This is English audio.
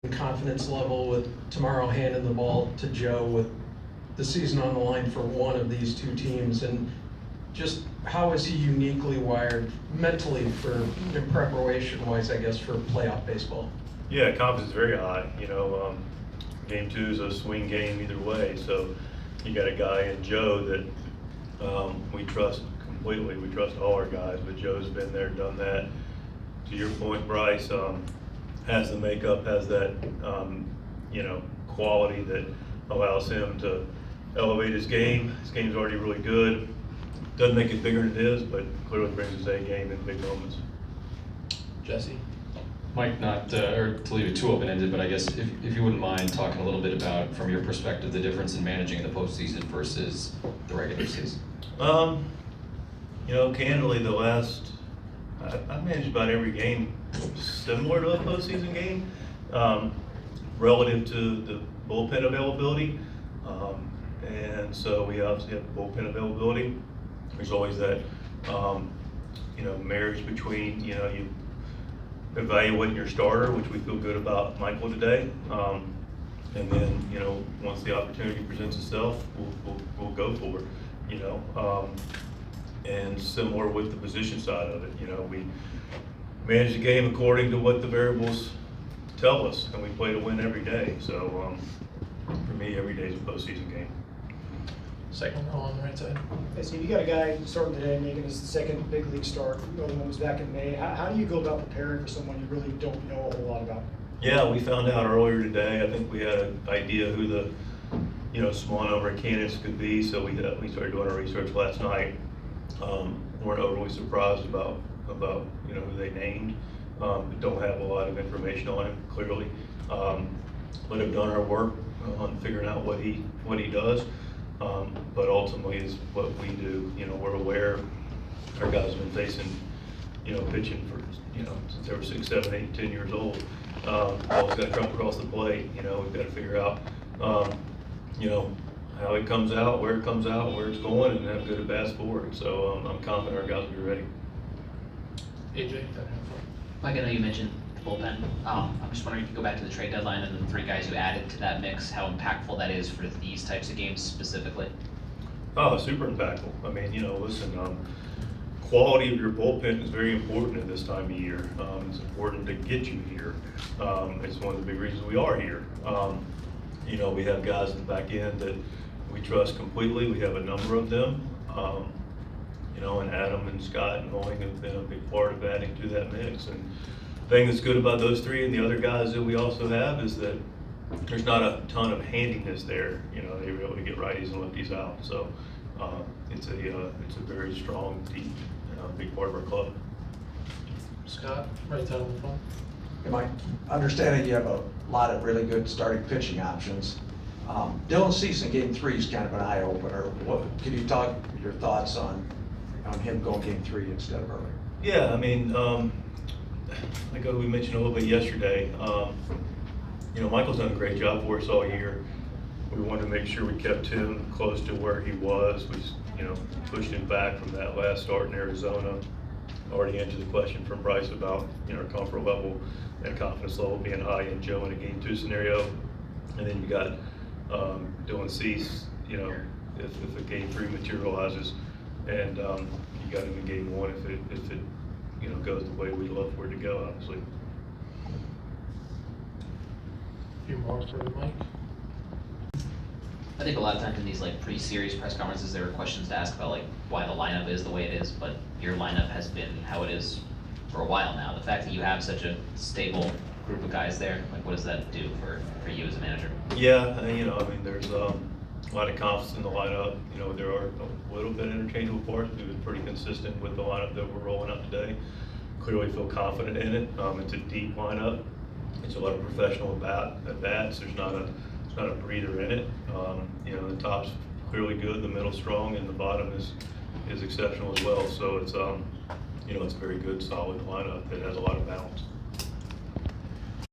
confidence level with tomorrow handing the ball to Joe with the season on the line for one of these two teams, and just how is he uniquely wired mentally for in preparation wise, I guess, for playoff baseball? Yeah, confidence is very high. Game 2 is a swing game either way, so you got a guy in Joe that we trust completely. We trust all our guys, but Joe's been there, done that. To your point, Bryce has the makeup, has that quality that allows him to elevate his game. His game's already really good. Doesn't make it bigger than it is, but clearly brings his A game in big moments. Jesse? Mike, not or to leave it too open-ended, but I guess if you wouldn't mind talking a little bit about, from your perspective, the difference in managing the postseason versus the regular season. Candidly, I've managed about every game similar to a postseason game, relative to the bullpen availability. And so we obviously have bullpen availability. There's always that, marriage between, you evaluating your starter, which we feel good about Michael today. And then, once the opportunity presents itself, we'll go for it, and similar with the position side of it. We manage the game according to what the variables tell us, and we play to win every day. So for me, every day is a postseason game. Second row on the right side. Okay, so you got a guy starting today making his second big league start. The other one was back in May. How do you go about preparing for someone you really don't know a whole lot about? Yeah, we found out earlier today. I think we had an idea who the small number of candidates could be, so we started doing our research last night. Weren't overly surprised about who they named. Don't have a lot of information on him clearly, but have done our work on figuring out what he does. But ultimately is what we do. We're aware our guys have been facing, pitching for, since they were 6, 7, 8, 10 years old. Ball's got to come across the plate. We've got to figure out, how it comes out, where it comes out, where it's going, and have good at bats for it. So I'm confident our guys will be ready. AJ? Mike, I know you mentioned the bullpen. I'm just wondering if you go back to the trade deadline and the 3 guys you added to that mix, how impactful that is for these types of games specifically. Oh, super impactful. I mean, listen, quality of your bullpen is very important at this time of year. It's important to get you here. It's one of the big reasons we are here. We have guys in the back end that we trust completely. We have a number of them. And Adam and Scott and Holding have been a big part of adding to that mix. And the thing that's good about those 3 and the other guys that we also have is that there's not a ton of handiness there. They were able to get righties and lefties out. So it's a very strong, deep, big part of our club. Scott, right down the front. Am I understanding you have a lot of really good starting pitching options? Dylan Cease in Game 3 is kind of an eye opener. What can you talk your thoughts on him going Game 3 instead of earlier? Yeah, I mean, like we mentioned a little bit yesterday. Michael's done a great job for us all year. We wanted to make sure we kept him close to where he was. We, pushed him back from that last start in Arizona. Already answered the question from Bryce about, our comfort level and confidence level being high in Joe in a Game 2 scenario. And then you got Dylan Cease, if a Game 3 materializes, and you got him in Game 1 if it goes the way we'd love for it to go, obviously. A few more for Mike. I think a lot of times in these pre-series press conferences, there are questions to ask about why the lineup is the way it is, but your lineup has been how it is for a while now. The fact that you have such a stable group of guys there, what does that do for you as a manager? Yeah, there's a lot of confidence in the lineup. There are a little bit interchangeable parts. We've been pretty consistent with the lineup that we're rolling out today. Clearly feel confident in it. It's a deep lineup. It's a lot of professional at bats. There's not a breather in it. The top's clearly good, the middle's strong, and the bottom is exceptional as well. So it's it's a very good, solid lineup that has a lot of balance.